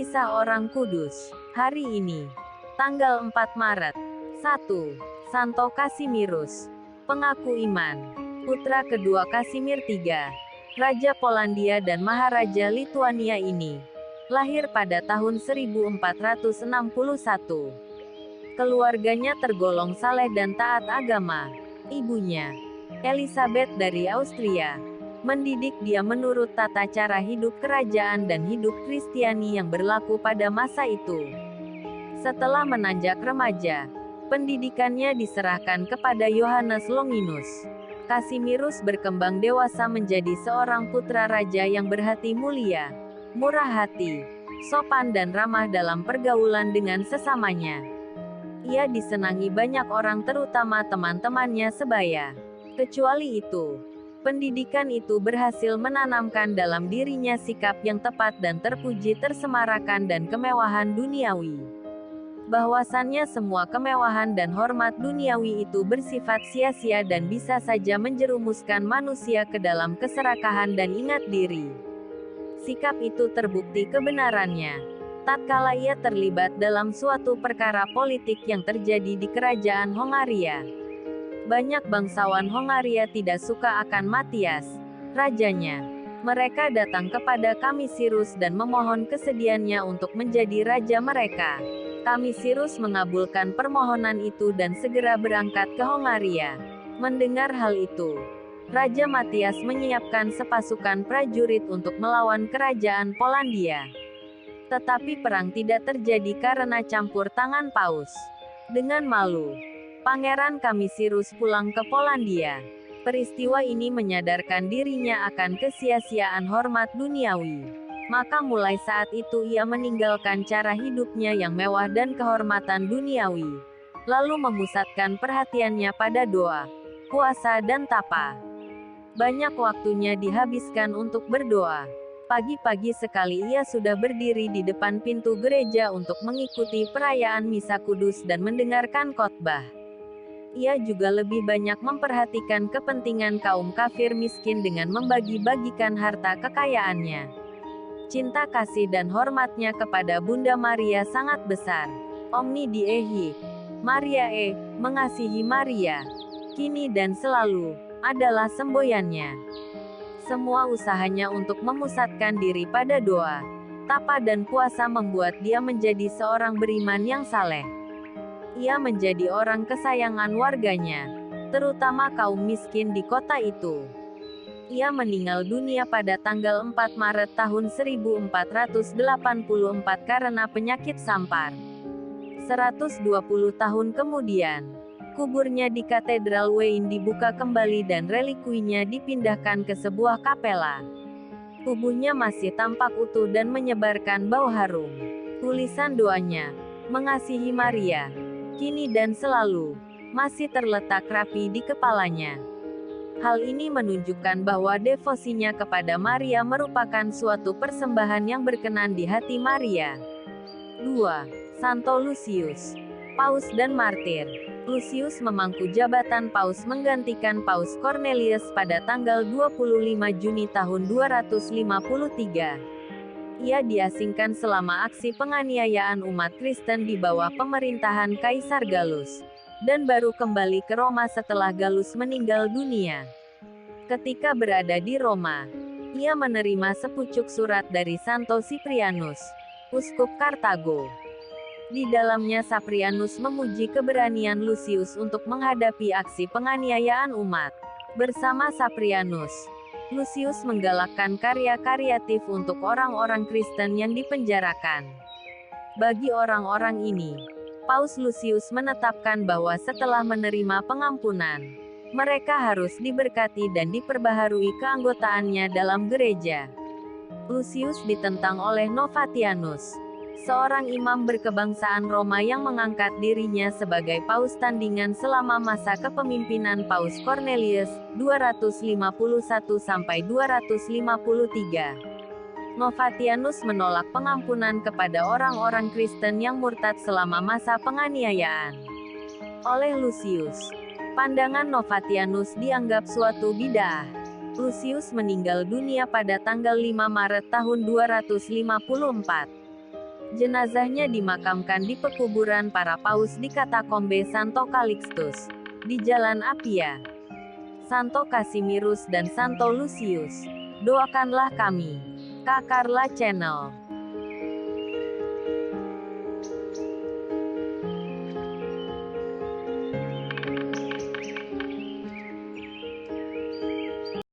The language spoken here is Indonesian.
Kisah Orang Kudus. Hari ini, tanggal 4 Maret. 1. Santo Kasimirus, pengaku iman. Putra kedua Kasimir III, Raja Polandia dan Maharaja Lituania ini. Lahir pada tahun 1461. Keluarganya tergolong saleh dan taat agama. Ibunya, Elizabeth dari Austria, mendidik dia menurut tata cara hidup kerajaan dan hidup Kristiani yang berlaku pada masa itu. Setelah menanjak remaja, pendidikannya diserahkan kepada Yohanes Longinus. Kasimirus berkembang dewasa menjadi seorang putra raja yang berhati mulia, murah hati, sopan dan ramah dalam pergaulan dengan sesamanya. Ia disenangi banyak orang, terutama teman-temannya sebaya. Kecuali itu, pendidikan itu berhasil menanamkan dalam dirinya sikap yang tepat dan terpuji tersemarakan dan kemewahan duniawi. Bahwasannya semua kemewahan dan hormat duniawi itu bersifat sia-sia dan bisa saja menjerumuskan manusia ke dalam keserakahan dan ingat diri. Sikap itu terbukti kebenarannya tatkala ia terlibat dalam suatu perkara politik yang terjadi di kerajaan Hongaria. Banyak bangsawan Hongaria tidak suka akan Matias, rajanya. Mereka datang kepada Kamisirus dan memohon kesediaannya untuk menjadi raja mereka. Kamisirus mengabulkan permohonan itu dan segera berangkat ke Hongaria. Mendengar hal itu, Raja Matias menyiapkan sepasukan prajurit untuk melawan kerajaan Polandia. Tetapi perang tidak terjadi karena campur tangan Paus. Dengan malu, Pangeran Kamisirus pulang ke Polandia. Peristiwa ini menyadarkan dirinya akan kesia-siaan hormat duniawi. Maka mulai saat itu ia meninggalkan cara hidupnya yang mewah dan kehormatan duniawi, lalu memusatkan perhatiannya pada doa, puasa dan tapa. Banyak waktunya dihabiskan untuk berdoa. Pagi-pagi sekali ia sudah berdiri di depan pintu gereja untuk mengikuti perayaan Misa Kudus dan mendengarkan khotbah. Ia juga lebih banyak memperhatikan kepentingan kaum kafir miskin dengan membagi-bagikan harta kekayaannya. Cinta kasih dan hormatnya kepada Bunda Maria sangat besar. Omni Diehi, Maria mengasihi Maria, kini dan selalu, adalah semboyannya. Semua usahanya untuk memusatkan diri pada doa, tapa dan puasa membuat dia menjadi seorang beriman yang saleh. Ia menjadi orang kesayangan warganya, terutama kaum miskin di kota itu. Ia meninggal dunia pada tanggal 4 Maret tahun 1484 karena penyakit sampar. 120 tahun kemudian, kuburnya di Katedral Wien dibuka kembali dan relikuinya dipindahkan ke sebuah kapela. Tubuhnya masih tampak utuh dan menyebarkan bau harum. Tulisan doanya, "Mengasihi Maria, kini dan selalu," masih terletak rapi di kepalanya. Hal ini menunjukkan bahwa devosinya kepada Maria merupakan suatu persembahan yang berkenan di hati Maria. 2. Santo Lucius, Paus dan Martir. Lucius memangku jabatan Paus menggantikan Paus Cornelius pada tanggal 25 Juni tahun 253. Ia diasingkan selama aksi penganiayaan umat Kristen di bawah pemerintahan Kaisar Galus, dan baru kembali ke Roma setelah Galus meninggal dunia. Ketika berada di Roma, ia menerima sepucuk surat dari Santo Cyprianus, uskup Kartago. Di dalamnya Cyprianus memuji keberanian Lucius untuk menghadapi aksi penganiayaan umat. Bersama Cyprianus, Lucius menggalakkan karya karyatif untuk orang-orang Kristen yang dipenjarakan. Bagi orang-orang ini, Paus Lucius menetapkan bahwa setelah menerima pengampunan, mereka harus diberkati dan diperbaharui keanggotaannya dalam gereja. Lucius ditentang oleh Novatianus, seorang imam berkebangsaan Roma yang mengangkat dirinya sebagai paus tandingan selama masa kepemimpinan Paus Cornelius, 251–253. Novatianus menolak pengampunan kepada orang-orang Kristen yang murtad selama masa penganiayaan oleh Lucius. Pandangan Novatianus dianggap suatu bid'ah. Lucius meninggal dunia pada tanggal 5 Maret tahun 254. Jenazahnya dimakamkan di pekuburan para paus di Katakombe Santo Calixtus, di Jalan Appia, Santo Casimirus dan Santo Lucius. Doakanlah kami. Kak Carla Channel.